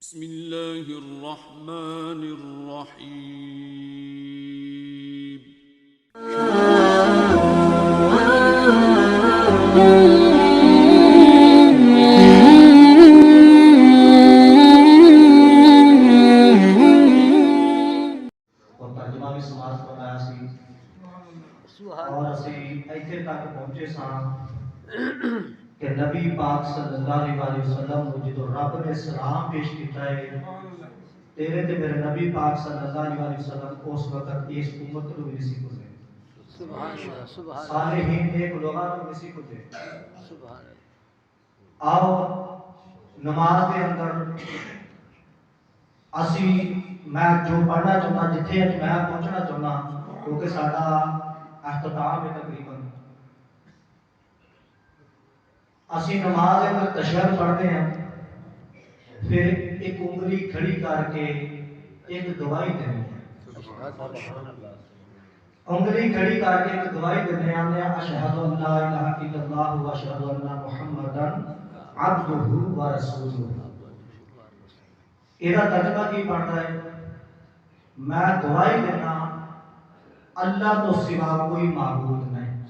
بسم اللہ الرحمن الرحیم اور ترجمہ بھی سماعت فرمایا سی اور اسی ایتھے تک پہنچے ساں کہ نبی پاک صلی اللہ علیہ وسلم کو جدو رب نے سلام پیش کیتا ہے تیرے تے میرے نبی پاک صلی اللہ علیہ وسلم اس وقت اس امت کو بھی نہیں گزرے صالحین ایک لوگاں کو نہیں گزرے آؤ نماز کے اندر اسی میں جو پڑھنا چاہتا جتھے میں پہنچنا چاہتا کیونکہ ساڈا اختتام ہے تقریباً اسی نماز کے اندر تشہد پڑھتے ہیں پھر ایک انگلی کھڑی کر کے ایک گواہی دیتے ہیں انگلی کھڑی کر کے ایک گواہی دیتے ہیں اشہد ان لا الہ الا اللہ و اشہد ان محمدن عبدہ و رسولہ یہ ترجمہ کی پڑھتا ہے میں گواہی دینا اللہ تو سوا کوئی معبود نہیں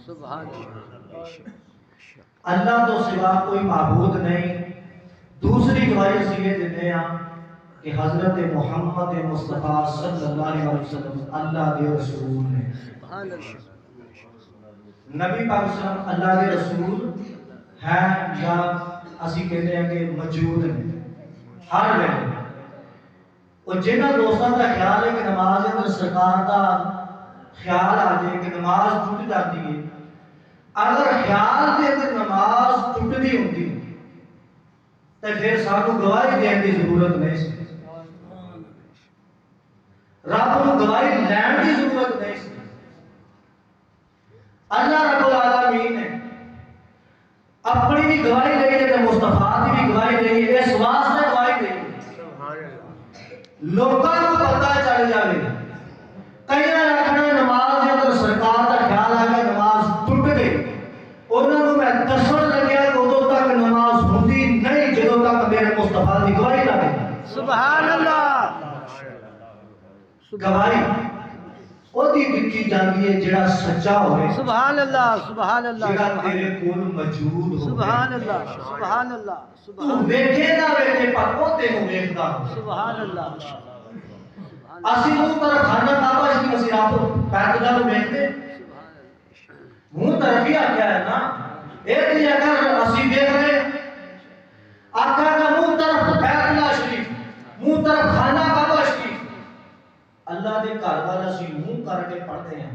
اللہ تو سوا کوئی معبود نہیں دوسری گواہی اسی یہ دیتے ہیں کہ حضرت محمد مصطفیٰ صلی اللہ علیہ وسلم اللہ کے رسول ہیں نبی پاک صلی اللہ علیہ وسلم اللہ کے رسول ہیں یا اسی کہتے ہیں کہ موجود ہیں ہر ویلے اور جنہاں دوستان کا خیال ہے کہ نماز اندر سرکار کا خیال آ جائے کہ نماز ٹوٹ جاتی ہے اگر خیال دے اندر نماز ٹوٹتی ہوتی تو پھر سانو گواہی دینے کی ضرورت نہیں سی رب کو گواہی لین کی ضرورت نہیں سی اللہ رب العالمین نے اپنی بھی گواہی لئی ہے تو مصطفیٰ کی بھی گواہی لئی ہے اس واسطے گواہی لئی ہے لوگوں کو پتہ چل جائے کئی رکھنا نماز کے اندر سرکار کا خیال آ گیا نماز ٹوٹ گئی انہوں نے میں دسن لگیا کہ ادو تک نماز ہوتی نہیں جدو تک میرے مصطفیٰ کی گواہی لگے سبحان اللہ گواہی وہی دتی جاتی ہے جڑا سچا ہوئے سبحان اللہ سبحان اللہ جڑا تیرے کول موجود ہو سبحان اللہ سبحان اللہ تو ویکھے نہ ویکھے پر او تینوں ویکھدا سبحان اللہ اسی منہ طرف خانہ کعبہ اس کی مسیح آپ بیت اللہ کو ویکھتے منہ طرف ہی آ گیا ہے نا ایک ہی اگر اسی دیکھ رہے آقا کا منہ طرف بیت اللہ شریف منہ طرف خانہ کعبہ شریف اللہ دے گھر والا اسی منہ کر کے پڑھتے ہیں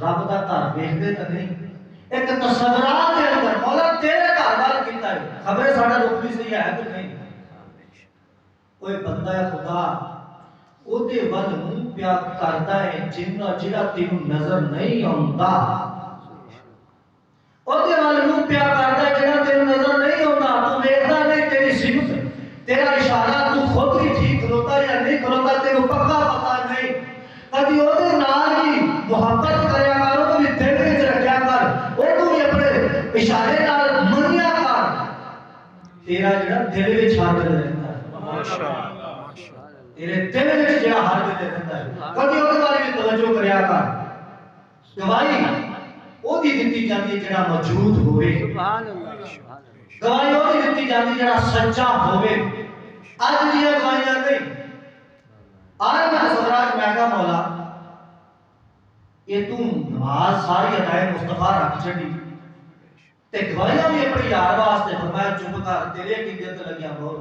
رب دا گھر ویکھتے تو نہیں ایک تصورات کے اندر مولا تیرے گھر وال کیتا ہے خبر ساڈا لوگ بھی صحیح ہے کہ نہیں کوئی بندہ ہے خدا او دے ول منہ پیا کردا ہے جنہ جڑا تینوں نظر نہیں آوندا او دے ول منہ پیا کردا ہے جڑا تینوں نظر نہیں آوندا تو ویکھدا نہیں تیری صفت تیرا اشارہ تو خود ہی ٹھیک کھلوتا یا نہیں کھلوتا تینوں پکا پتہ نہیں کبھی او دے نال ہی محبت کریا کر او بھی دل وچ رکھیا کر او تو بھی اپنے اشارے نال منیا کر تیرا جڑا دل وچ ہاتھ رہندا ہے ماشاءاللہ تیرے دل وچ جڑا ہر ویلے رہندا ہے کبھی او بارے وچ توجہ کریا کر گواہی او دی دتی جاندی ہے جڑا موجود ہوے سبحان اللہ گواہی او دی دتی جاندی جڑا سچا ہوے اج دی گواہیاں نہیں آج میں حضرات میں کہا مولا یہ تو نماز ساری عطائے مصطفیٰ رکھ چھڑی تے گواہیاں بھی اپنی یار واسطے فرمایا چپ کر تیرے قیدے تے لگیا مور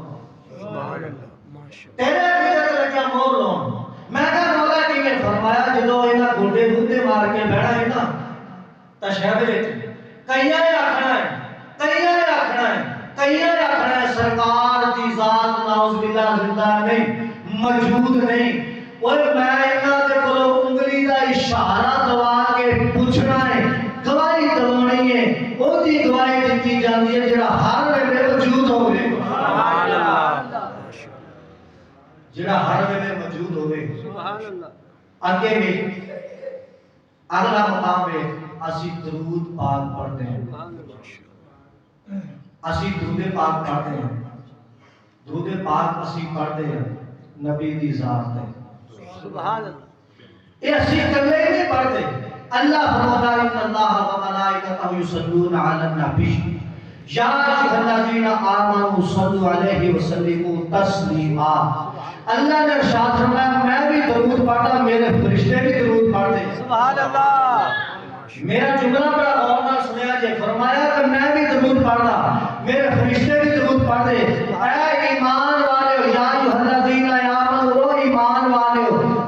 سبحان اللہ تیرے قیدے تے لگیا مور لون میں کہا مولا کیویں فرمایا جدوں انہاں گھوٹے گھوٹے مار کے بیٹھا ہے نا تشہد وچ کئیاں آکھنا ہے سرکار دی ذات نعوذ باللہ زندہ نہیں موجود نہیں اور میں انہاں دے کولوں انگلی دا اشارہ دوا کے پوچھنا ہے گواہی دوانی ہے او دی گواہی دتی جاندی ہے جڑا ہر ویلے موجود ہوے سبحان اللہ جڑا ہر ویلے موجود ہوے سبحان اللہ آگے بھی اگلا مقام ہے اسی درود پاک پڑھتے ہیں اسی درود پاک پڑھتے ہیں درود پاک اسی پڑھتے ہیں نبی دی ذات تے سبحان اللہ یہ اسی کلے ہی نہیں پڑھتے اللہ فرماتا ہے ان اللہ و ملائکتہ یصلون علی النبی یا ایھا الذین آمنوا صلوا علیہ وسلموا تسلیما اللہ نے ارشاد فرمایا میں بھی درود پڑھتا میرے فرشتے بھی درود پڑھتے ہیں سبحان اللہ میرا جملہ بڑا غور نال سنیا جے فرمایا کہ میں بھی درود پڑھتا میرے فرشتے بھی درود پڑھتے اے ایمان والے یا ایھا الذین آمنوا او ایمان والے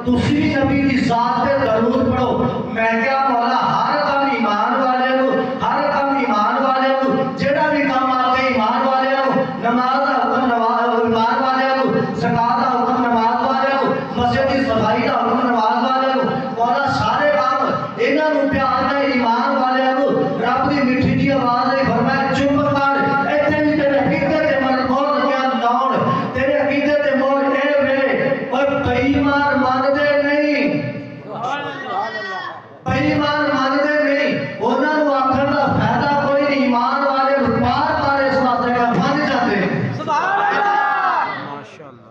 تسی بھی نبی دی ذات تے درود پڑھو میں کیا مولا ہر کام ایمان والے نو ہر کام ایمان والے نو جڑا بھی کام آتے ایمان والے نو نماز دا حکم ایمان والے نو زکات دا حکم نماز والے نو مسجد دی صفائی دا حکم نماز والے نو مولا سارے کام انہاں نو پیار نال ایمان والے نو رب دی میٹھی جی آواز نے فرمایا چپ کر ایتھے بھی تیرے عقیدے تے مول لگیا لاؤن تیرے عقیدے تے مول اے ویلے اور کئی ایمان مانتے نہیں ایمان مانتے نہیں انہوں نے آخر کا فائدہ کوئی نہیں ایمان والے بار بار اس واسطے کا مان جاتے ہیں سبحان اللہ ماشاءاللہ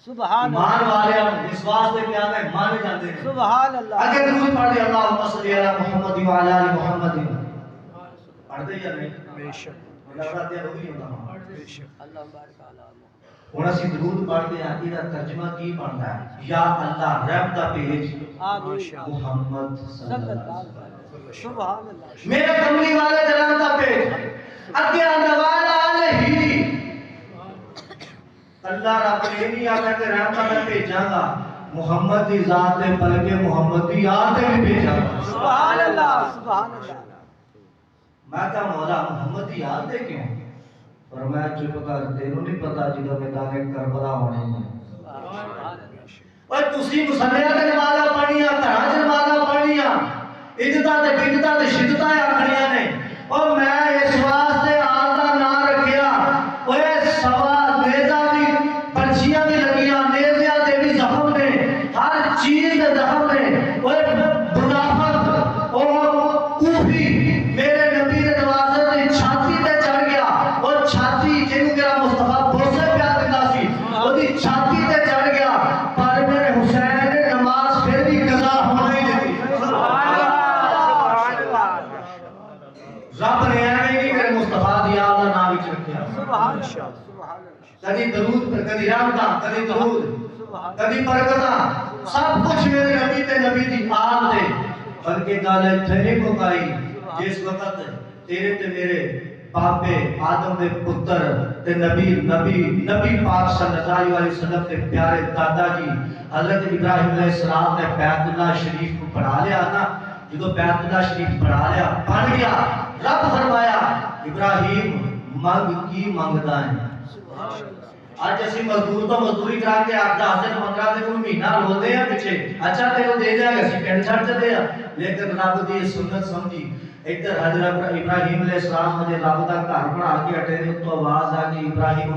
سبحان ایمان اللہ والے اس واسطے کیا ہے مان جاتے ہیں سبحان اللہ اگر درود پڑھ دے اللہم صلی علی محمد و علی آل محمد پڑھ دے یا نہیں بے شک اللہ دے روحی ہوتا بے شک اللہ بارک علی ہن اسی درود پڑھتے ہیں کہ ترجمہ کی بنتا ہے یا اللہ رب دا بھیج آمین محمد صلی اللہ علیہ وسلم سبحان اللہ میرے کملی والے جناب دا بھیج اگے آندا والا علیہ اللہ رب نے نہیں آکھا کہ رحمت میں بھیجاں گا محمد دی ذات دے بلکہ محمد دی یاد تے بھی بھیجاں گا سبحان اللہ سبحان اللہ میں کہا مولا محمد دی یاد دے کیوں فرمایا چپ کر تینوں نہیں پتا جدوں میدان کربلا ہونے میں اوے تسی مسلیاں تے نمازاں پڑھیاں گھراں چ نمازاں پڑھیاں عزتاں تے بدعتاں تے شدتاں آکھڑیاں نے او میں اس واسطے آل دا نام رکھیا اوے سوا نیزا بھی پرچیاں بھی لگیاں نیزیاں تے بھی زخم نے ہر چیز دے زخم نے اوے منافق او کوفی میرے نبی دے نوازے دی چھاتی تے چڑھ گیا اور چھاتی جنوں میرا مصطفی بوسے پیار دیندا سی اودی چھاتی تے چڑھ گیا پر میرے حسین نے نماز پھر بھی قضا ہونے ہی دیتی رب نے ایویں نہیں میرے مصطفیٰ دی یاد دا نام وچ رکھیا سبحان اللہ سبحان اللہ کدی درود پر کدی رحمتاں کدی درود کدی برکتاں سب کچھ میرے نبی تے نبی دی آل دے بلکہ گل ایتھے نہیں مکائی جس وقت تیرے تے میرے باپے آدم دے پتر تے نبی پاک صلی اللہ علیہ وسلم تے پیارے دادا جی حضرت ابراہیم علیہ السلام نے بیت اللہ شریف کو پڑھا لیا نا جدو بیت اللہ شریف پڑھا لیا بن گیا رب فرمایا ابراہیم منگ کی منگدا ہے آج اسی مزدور تو مزدوری کرا کے آپ 10 دن 15 دن کو مہینہ لوندے ہیں پیچھے اچھا تینوں دے جائے گا سی پینٹ شرٹ تے دے لیکن رب دی سنت سمجھی ادھر حضرت ابراہیم علیہ السلام نے رب دا گھر بنا کے ہٹے نے تو آواز آ گئی ابراہیم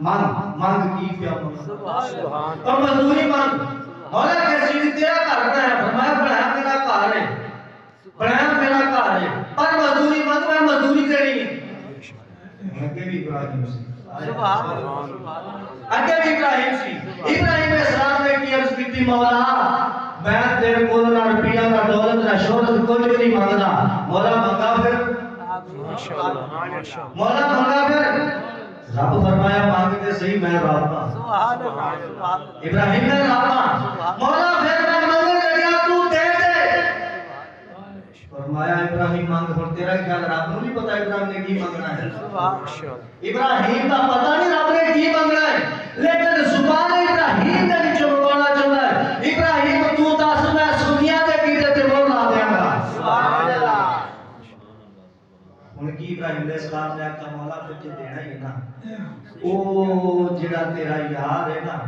منگ کی پیا سبحان اور مزدوری منگ مولا کیسی تیرا گھر بنایا فرمایا بنایا میرا گھر ہے بنایا میرا گھر ہے پر مزدوری منگ میں مزدوری کرنی ہے کہ بھی ابراہیم سے سبحان اللہ اگے بھی ابراہیم سی ابراہیم علیہ السلام نے کی عرض کی مولا میں تیرے کول نہ روپیہ نہ دولت نہ شہرت کچھ بھی نہیں مانگدا مولا منگا پھر ماشاءاللہ مولا منگا پھر رب فرمایا مانگتے صحیح میں رب ہاں سبحان اللہ سبحان اللہ ابراہیم نے رب ہاں مولا پھر میں مانگنے لگا تو دے دے فرمایا ابراہیم مانگ پھر تیرا خیال رب نوں نہیں پتا ابراہیم نے کی مانگنا ہے ابراہیم کا پتہ نہیں رب نے کی مانگنا ہے لیکن زبان ابراہیم دے وچوں بولنا چاہتا ہے ابراہیم تو دس میں سنیا دے کیتے تے بول لا دیاں گا سبحان اللہ ہن کی ابراہیم علیہ السلام نے آکھا مولا پھر دینا ہی ہے نا او جڑا تیرا یار ہے نا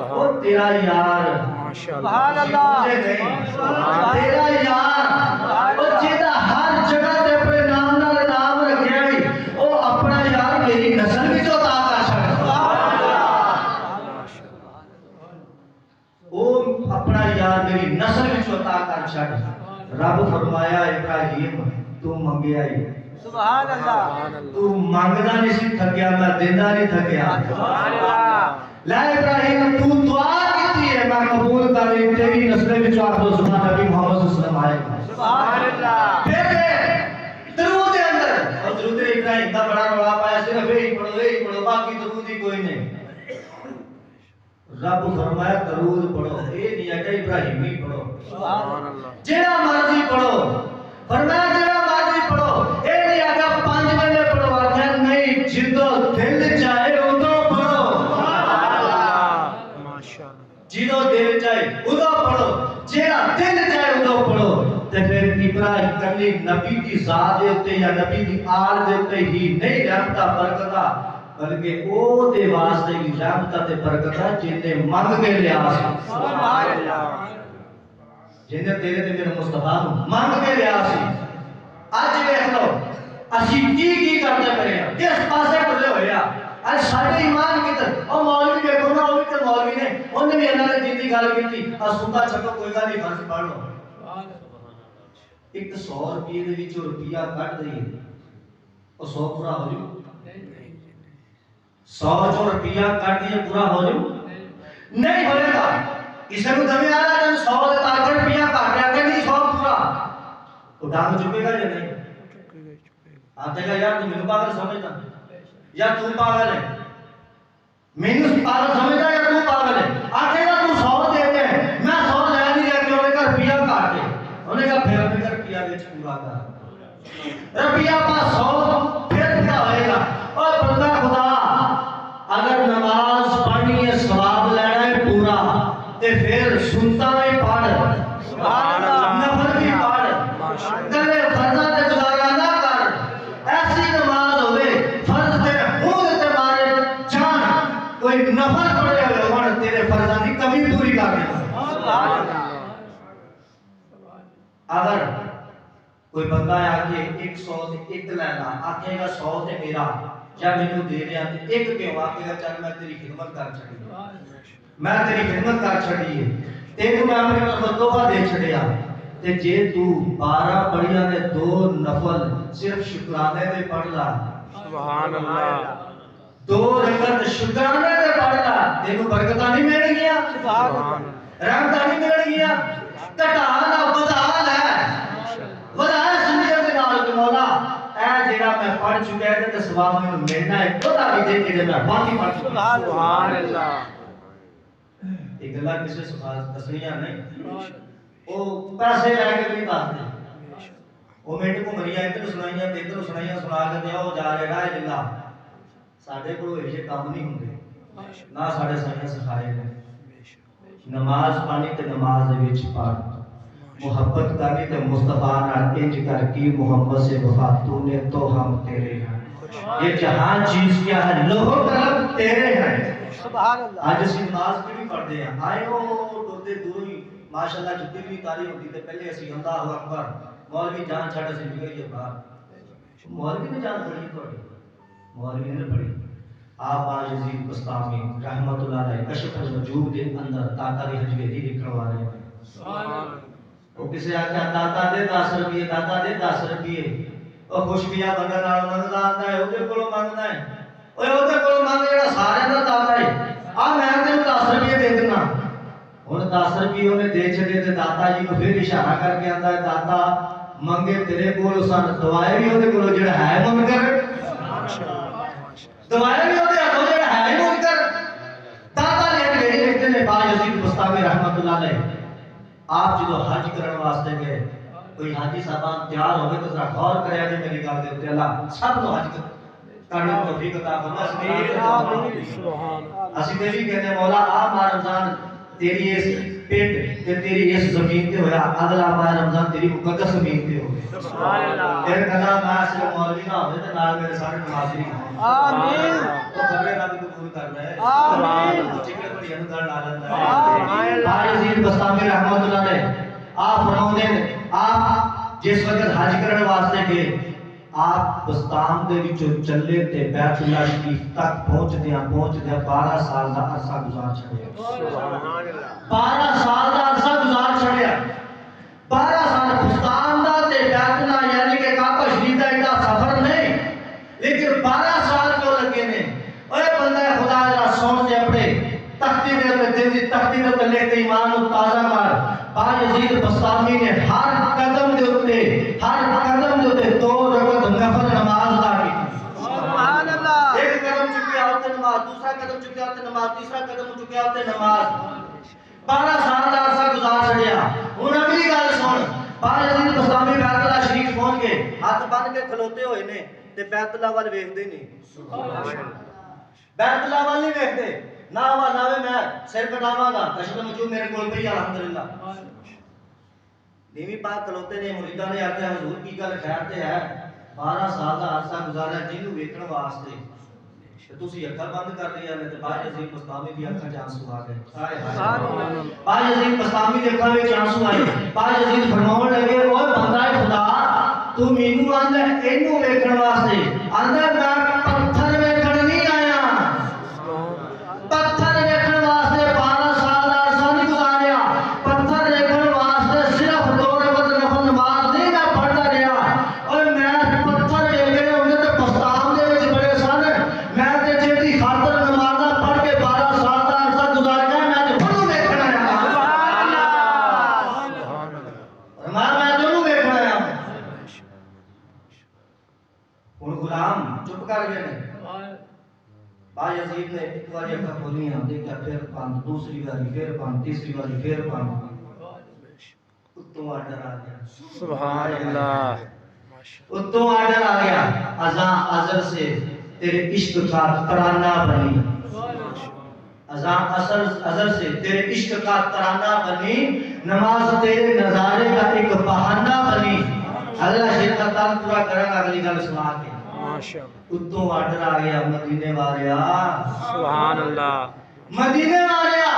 او تیرا یار سبحان اللہ تیرا یار او جڑا ہر جگہ تے اپنے نام نال نام رکھیا ہے او اپنا یار میری نسل وچ عطا کر چھڑ او اپنا یار میری نسل وچ عطا کر چھڑ رب فرمایا ابراہیم تو منگیا ہی سبحان اللہ تو مانگنا نہیں سی تھکیا میں دینا نہیں تھکیا سبحان اللہ لا ابراہیم تو دعا کیتی ہے میں قبول کر لی تیری نسل وچ آپ سبحان نبی محمد صلی اللہ علیہ وسلم آئے سبحان اللہ پھر درود دے اندر اور درود ابراہیم دا بڑا رولا پایا صرف یہی پڑھو باقی درود ہی کوئی نہیں رب فرمایا درود پڑھو اے نہیں ہے کہ ابراہیمی پڑھو سبحان اللہ جڑا مرضی پڑھو فرمایا جڑا مرضی پڑھو اے نہیں ہے کہ 5 بندے پڑھو آخر نہیں جدو دل چاہے ادو پڑھو جدو دل چاہے ادو پڑھو جڑا دل چاہے ادو پڑھو تے پھر ابراہیم کلی نبی کی ذات دے اوتے یا نبی دی آل دے اوتے ہی نہیں رحمتہ برکتہ بلکہ او دے واسطے کی رحمتہ تے برکتہ جن نے منگ کے لیا سبحان اللہ جن نے تیرے تے میرے مصطفیٰ نو منگ کے لیا سی اج ویکھ لو اسی کی کرتے پئے ہاں کس پاسے ٹرے ہوئے ہاں اج ساڈے ایمان کدھر او مولوی دیکھو نا او تے مولوی نے انہوں نے اللہ نے دین دی گل کیتی اسودا چھڈو کوئی گل نہیں فرض پڑھ لو ایک 100 روپے دے وچ روپیہ کٹ دئیے او 100 پورا ہو جائے 100 جو روپیہ کٹ دیے پورا ہو جائے نہیں ہوئے گا کسی کو دمے آ رہا ہے 100 دے تاکہ روپیہ کٹ گیا کہ نہیں 100 پورا تو ڈانگ چکے گا یا نہیں آتے گا یار تو میرے پاگل سمجھتا یا تو پاگل ہے مینوں پاگل سمجھتا یا تو پاگل ہے آتے گا تو 100 دے دے میں 100 لے نہیں رہا کہ انہیں کا روپیہ کاٹ دے انہیں کا پھر اپنے کا روپیہ بیچ پورا کر روپیہ پاس 100 پھر کیا ہوئے گا اور بندہ خدا اگر نماز پڑھنی ہے ثواب لینا ہے پورا تے پھر سنتا میں پڑھ سبحان اللہ نفل بھی پڑھ گلے فرضاں تے گزارا نہ کر ایسی نماز ہوے فرض تے خود تے مارے جان کوئی نفل پڑھے ہوئے ہون تیرے فرضاں دی کمی پوری کر دے سبحان اللہ اگر کوئی بندہ آ کے 100 تے ایک لینا آکھے گا 100 تے میرا یا مینوں دے رہا تے ایک کیوں آکھے گا چل میں تیری خدمت کر چھڑی میں تیری خدمت کر چھڑی ہے تینوں میں اپنی طرف تحفہ دے چھڑیا تے جے تو 12 پڑھیا نے 2 نفل صرف شکرانے دے پڑھ لا سبحان اللہ 2 رکعت شکرانے دے پڑھ لا تینوں برکتاں نہیں مل گیا سبحان اللہ رحمتاں نہیں مل گیا کٹا نہ ودا ہے ودا سمجھ دے نال کہ مولا اے جڑا میں پڑھ چکا ہے تے ثواب مینوں ملنا ہے خدا بھی دے کے میں باقی پڑھ چکا سبحان اللہ یہ گلا کسی سبحان تسلیاں نہیں او پیسے لے کے بھی دس دے او منٹ کو مریا ادھر سنائیاں تے ادھر سنائیاں سنا کے تے او جا رہا ہے اللہ ساڈے کول یہ کام نہیں ہوندے نہ ساڈے سائیں سکھائے نے نماز پڑھنی تے نماز دے وچ پڑھ محبت کرنی تے مصطفیٰ نال انج کر کی محمد سے وفا تو نے تو ہم تیرے ہیں یہ جہان چیز کیا ہے لوہ قلم تیرے ہیں سبحان اللہ آج اسی نماز کی بھی پڑھتے ہیں آئے ہو ڈردے دور ہی ماشاءاللہ جتنی بھی تعلیم ہوتی تھے پہلے اسی اللہ اکبر مولوی جان چھڑ سے نکل گئی باہر مولوی نے جان پڑھی تھوڑی مولوی نے پڑھی آپ باجزید بستامی رحمت اللہ علیہ کشف الوجوب کے اندر داتا دی حجویری لکھن والے ہیں وہ کسی آکھا داتا دے 10 روپیے داتا دے 10 روپیے او خوش پیا بندہ نال منگدا آندا ہے اودے کولوں منگدا ہے اوے اودے کولوں منگ جڑا سارے دا داتا ہے آ میں تینوں 10 روپیے دے دینا ہن 10 روپیے اونے دے چھڈے تے داتا جی کو پھر اشارہ کر کے آندا ہے داتا منگے تیرے کول سن دعائے بھی اودے کولوں جڑا ہے منکر دعائے بھی اودے ہتھوں جڑا ہے منکر داتا نے میری لکھتے نے باجزید بستامی رحمت اللہ علیہ آپ جدو حج کرن واسطے گئے کوئی حاجی صاحبان تیار ہوئے تو ذرا غور کریا جے میری گل دے اوتے اللہ سب نو حج کرنے دی توفیق عطا فرمائے سبحان اللہ اسی تے بھی کہتے مولا آ ماہ رمضان تیری اس پیٹ تے تیری اس زمین تے ہویا اگلا ماہ رمضان تیری مقدس زمین تے ہوے سبحان اللہ پھر کہنا میں صرف مولوی نہ ہوے تے نال میرے سارے نمازی آمین تو خبریں رب قبول کر رہے ہیں آمین چکر بڑی اندر ڈالندا ہے باجزید بستامی رحمت اللہ علیہ آپ فرماؤندے ہیں آپ جس وقت حج کرنے واسطے گئے آپ بستان دے وچوں چلے تے بیت اللہ شریف تک پہنچدیاں 12 سال دا عرصہ گزار چھڑیا سبحان اللہ 12 سال دا عرصہ گزار چھڑیا 12 سال بستان دا تے بیت اللہ یعنی کہ کعبہ شریف دا ایڈا سفر لیکن 12 سال کیوں لگے نے؟ اے بندہ خدا ذرا سن تے اپنے تختی دے تے دل دی تختی دے تے لکھ کے ایمان نو تازہ کر۔ باجزید بسطامی نے ہر قدم دے اوتے 2 رکعت نفل نماز ادا کی۔ سبحان اللہ۔ ایک قدم چکیا ہوتے نماز، دوسرا قدم چکیا ہوتے نماز، تیسرا قدم چکیا ہوتے نماز۔ 12 سال دا عرصہ گزار چھڑیا۔ ہن اگلی گل سن، باجزید بسطامی بیت اللہ شریف پہنچ کے ہاتھ بن کے کھلوتے ہوئے نے تے بیت اللہ وال ویکھدے نہیں۔ بیت اللہ وال نہیں ویکھدے، نہ ناوے میں سر کٹاواں گا، کشف موجود میرے کول پئی الحمدللہ۔ نیوی پاک کھلوتے نے، مریداں نے آکھیا حضور کی گل خیر تے ہے، 12 سال دا عرصہ گزاریا جنوں ویکھن واسطے تے تسی اکھاں بند کر لیا نے تے باجزید بسطامی دی اکھاں 'چ آنسو آ گئے۔ ہائے ہائے، باجزید بسطامی دی اکھاں وچ آنسو آئے۔ باجزید فرماون لگے، اوے بندہ خدا تو مینوں آندا اینوں ویکھن واسطے، آندا میں پتھر ویکھن نہیں آیا، پتھر ویکھن واسطے 12 سال دا عرصہ نہیں گزاریا، پتھر ویکھن واسطے صرف 2 رکعت نفل نماز نہیں میں پڑھدا رہیا، اور میں پتھر ویکھنے ہوندے تے بسطام دے وچ بڑے سن، میں تے جیڑی خاطر نمازاں پڑھ کے 12 سال دا عرصہ گزاریا میں تے انہوں ویکھن آیا۔ سبحان اللہ۔ میں دونوں ویکھن آیا۔ ہن غلام چپ کر گئے نے۔ باجزید نے ایک بار اکھاں کھولیاں، دیکھا پھر بند، دوسری باری پھر بند، تیسری باری پھر بند۔ اتوں آرڈر آ گیا، سبحان اللہ۔ اتوں آرڈر آ گیا، اذاں اثر سے تیرے عشق کا ترانہ بنی، اذاں اثر سے تیرے عشق کا ترانہ بنی، نماز تیرے نظارے کا ایک بہانہ بنی۔ اللہ شیر کا تال پورا کرے گا اگلی گل سنا کے۔ ماشاءاللہ۔ اتوں آرڈر آ گیا، مدینے والیا، سبحان اللہ۔ مدینے والیا،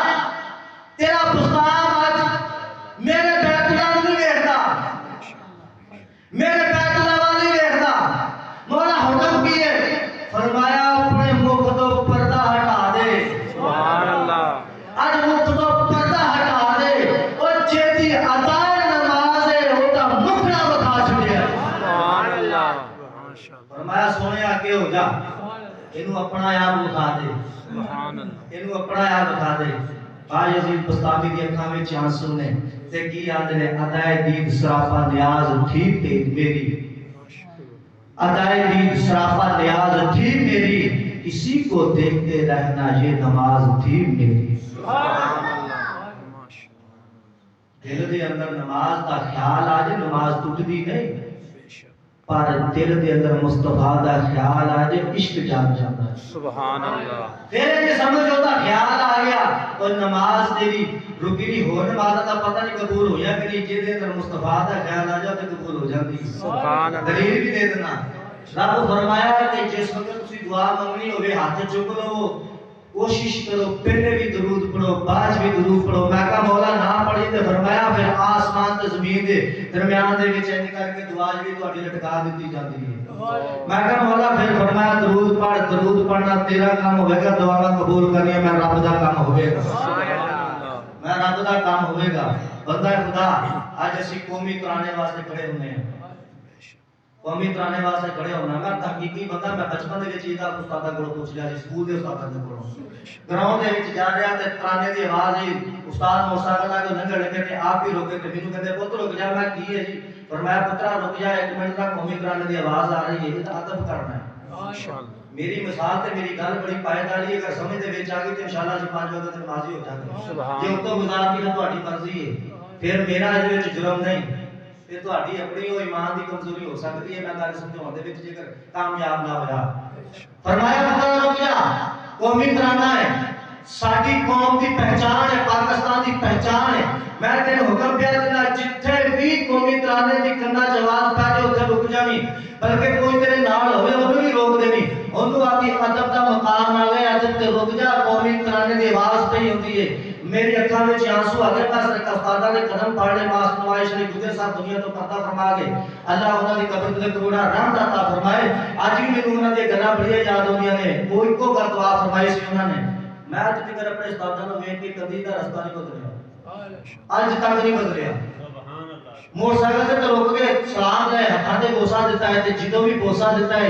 تیرا بسطام آج میرے بیت اللہ نہیں ویکھدا، میرے بیت اللہ وال نہیں ویکھدا۔ مولا حکم کیے، فرمایا اپنے مکھ تو پردہ ہٹا دے۔ سبحان اللہ۔ اج مکھ تو پردہ ہٹا دے، اور جیدی ادائے نماز ہے اودا مکھڑا بتا چھڑیا۔ سبحان اللہ۔ ماشاءاللہ۔ فرمایا سونیا کے ہو جا، اینو اپنا آپ بتا دے، سبحان اللہ۔ اینو اپنا آپ بتا دے۔ باجزید بسطامی دی اکھاں وچ آنسو نے تے کی آندے نے، ادائے دید سراپا نیاز تھی میری، ادائے دید سراپا نیاز تھی میری، کسی کو دیکھتے رہنا یہ نماز تھی میری۔ سبحان اللہ۔ ماشاءاللہ۔ دل دے اندر نماز دا خیال آ جے، نماز ٹوٹدی نہیں، بے شک۔ پر دل دے اندر مصطفیٰ دا خیال آ جے، عشق جاگ جاتا ہے۔ سبحان اللہ۔ پھر یہ سمجھ ہوتا خیال آ گیا، اور نماز تیری رکی نہیں ہو، نماز کا پتہ نہیں قبول ہو یا کہ نہیں، جے دے اندر مصطفیٰ دا خیال آ جائے تو قبول ہو جاتی۔ سبحان اللہ۔ دلیل بھی دے دینا، رب فرمایا کہ جس وقت تسی دعا منگنی ہوے ہاتھ چک لو، کوشش کرو پہلے بھی درود پڑھو، بعد بھی درود پڑھو۔ میں کہا مولا نہ پڑھی تے فرمایا پھر آسمان تے زمین دے درمیان دے وچ انج کر کے دعا جڑی تہاڈی لٹکا دتی جاندی ہے۔ میں کہا مولا پھر فرمایا درود پڑھ، درود پڑھنا تیرا کام ہوے گا، دعا قبول کرنی میں رب دا کام ہوے گا، میں رب دا کام ہوے گا۔ بندہ خدا اج اسی قومی ترانے واسطے کھڑے ہونے ہیں، قومی ترانے واسطے کھڑے ہونا۔ میں تحقیقی بندہ، میں بچپن دے وچ ایدا استاداں کولوں پوچھ لیا جی، سکول دے استاداں دے کولوں، گراؤنڈ دے وچ جا رہا تے ترانے دی آواز ہی استاد موٹر سائیکل تے لنگھن لگے تے آپ بھی روکے تے مینوں کہندے پتر رک جا۔ میں کی ہے جی؟ فرمایا پترا رک جا، ایک منٹ تک قومی ترانے دی آواز آ رہی ہے، یہ ادب کرنا ہے۔ ماشاءاللہ۔ میری مثال تے میری گل بڑی پائیداری ہے، اگر سمجھ دے وچ آ گئی تے انشاءاللہ جی 5 وقت نمازی ہو جاتے ہیں۔ سبحان جے اتوں گزار دی تہاڈی مرضی ہے، پھر میرا اس وچ جرم نہیں، پھر تہاڈی اپنی او ایمان دی کمزوری ہو سکتی ہے۔ میں گل سمجھاਉਣ دے وچ جے کامیاب نہ ہویا، فرمایا پتہ رک جا، قومی ترانہ ہے، ساری قوم دی پہچان ہے، پاکستان دی پہچان ہے۔ میں تینوں حکم پیا دینا، جتھے بھی قومی ترانے دی کناں جواز پا جے اوتھے رک جاویں، بلکہ کوئی تیرے نال ہوے اونوں بھی روک دیویں، اونوں آدھی ادب دا مقام آ گیا تے رک جا، قومی ترانے دی آواز پئی ہوندی ہے۔ میری اکھاں وچ آنسو آ گئے، میں صرف استاداں دے قدم پڑھ لے، ماس نواز شریف گزر صاحب دنیا تو پردہ فرما گئے، اللہ انہاں دی قبر تے کروڑا رحمت عطا فرمائے۔ اج بھی مینوں انہاں دی گلاں بڑی یاد ہوندیاں نے، وہ اکو گل دعا فرمائی سی انہاں نے، میں اج تک اپنے استاداں نوں ویکھ کے کبھی دا رستہ نہیں بدلیا، اج تک نہیں بدلیا۔ موٹر سائیکل سے رک کے سلام دے، ہاتھاں تے بوسا دیتا ہے تے جدوں بھی بوسا دیتا ہے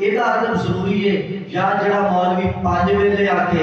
ਇਹਦਾ ਅਦਬ ਜ਼ਰੂਰੀ ਹੈ ਜਾਂ ਜਿਹੜਾ ਮੌਲਵੀ 5 ਵੇਲੇ ਆਕੇ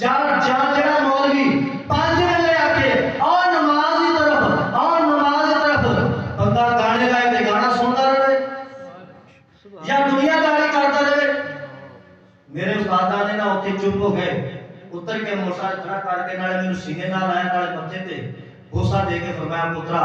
ਜਾਂ ਜਿਹੜਾ ਮੌਲਵੀ 5 ਵੇਲੇ ਆਕੇ ਔਰ ਨਮਾਜ਼ ਦੀ ਤਰਫ ਬੰਦਾ ਗਾਣੇ ਗਾਏ ਤੇ ਗਾਣਾ ਸੁਣਦਾ ਰਹੇ ਜਾਂ ਦੁਨੀਆਦਾਰੀ ਕਰਦਾ ਰਹੇ ਮੇਰੇ ਉਸਤਾਦਾਂ ਨੇ ਨਾ ਉੱਥੇ ਚੁੱਪ ਹੋ ਗਏ ਉੱਤਰ ਕੇ ਮੋਸਾ ਖੜਾ ਕਰਕੇ ਨਾਲੇ ਮੈਨੂੰ ਸੀਨੇ ਨਾਲ ਆਇਆ ਨਾਲੇ ਮੱਥੇ ਤੇ ਬੋਸਾ ਦੇ ਕੇ ਫਰਮਾਇਆ ਪੁੱਤਰਾ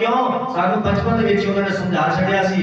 ਕਿਉਂ ਸਾਨੂੰ ਬਚਪਨ ਦੇ ਵਿੱਚ ਉਹਨਾਂ ਨੇ ਸਮਝਾ ਛੱਡਿਆ ਸੀ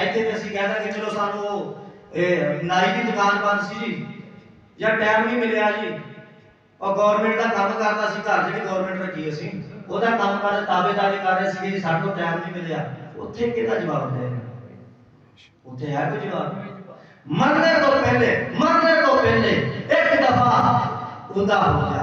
ਇੱਥੇ ਤੇ ਅਸੀਂ ਕਹਿੰਦਾ ਕਿ ਚਲੋ ਸਾਨੂੰ ਉਹ ਇਹ ਨਾਈ ਦੀ ਦੁਕਾਨ ਬੰਦ ਸੀ ਜੀ ਜਾਂ ਟਾਈਮ ਨਹੀਂ ਮਿਲਿਆ ਜੀ ਉਹ ਗਵਰਨਮੈਂਟ ਦਾ ਕੰਮ ਕਰਦਾ ਸੀ ਘਰ ਜਿਹੜੀ ਗਵਰਨਮੈਂਟ ਰੱਖੀ ਅਸੀਂ ਉਹਦਾ ਕੰਮ ਕਰ ਤਾਬੇਦਾਰੀ ਕਰ ਰਹੇ ਸੀ ਜੀ ਸਾਨੂੰ ਟਾਈਮ ਨਹੀਂ ਮਿਲਿਆ ਉੱਥੇ ਕਿਹਦਾ ਜਵਾਬ ਦੇਗਾ ਉੱਥੇ ਹੈ ਕੋਈ ਜਵਾਬ ਮਰਨੇ ਤੋਂ ਪਹਿਲੇ ਇੱਕ ਦਫਾ ਉਹਦਾ ਹੋ ਜਾ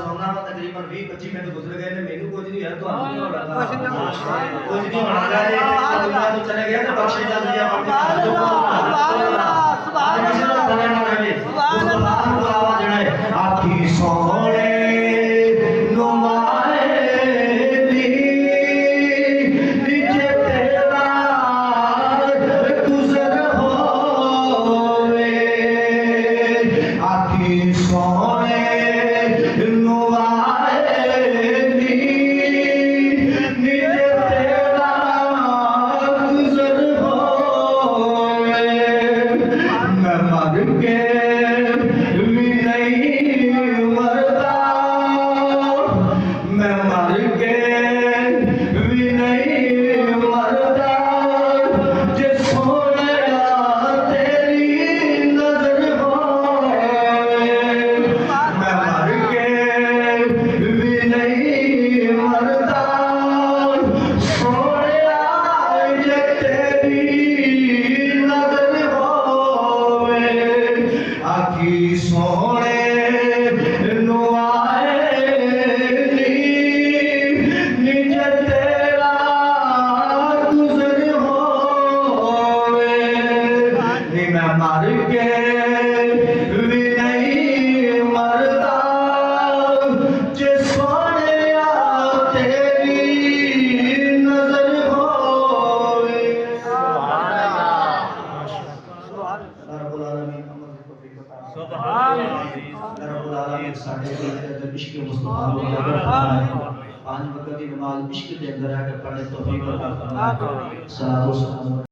ਸੁਣਾਉਣਾ ਵਾ ਤਕਰੀਬਨ 20-25 ਮਿੰਟ ਗੁਜ਼ਰ ਗਏ ਨੇ ਮੈਨੂੰ ਕੁਝ ਨਹੀਂ ਹੈ ਤੁਹਾਨੂੰ ਨਹੀਂ ਹੋਣਾ ਕੁਝ ਨਹੀਂ ਹੋਣਾ ਜੇ ਦੁਨੀਆ ਤੋਂ ਚਲੇ ਗਿਆ ਤਾਂ ਬਖਸ਼ੇ ਜਾਂਦੀ ਆ ਸੁਭਾਨ ਅੱਲਾਹ ਸੁਭਾਨ ਅੱਲਾਹ ਬੁਲਾਵਾ ਜਿਹੜਾ ਹੈ ਆਖੀ ਸੋਹਣੇ ਨੁਮਾਏ ਦੀ ਨਿਜੇ ਤੇਰਾ ਗੁਜ਼ਰ ਹੋਵੇ ਆਖੀ ਸੋਹਣੇ رب العالمین ساڈے دل دے اندر عشق مصطفی نو اجاگر فرمائے پانچ وقت کی نماز عشق دے اندر ہے کہ پڑھنے توفیق عطا فرمائے صلوات و سلام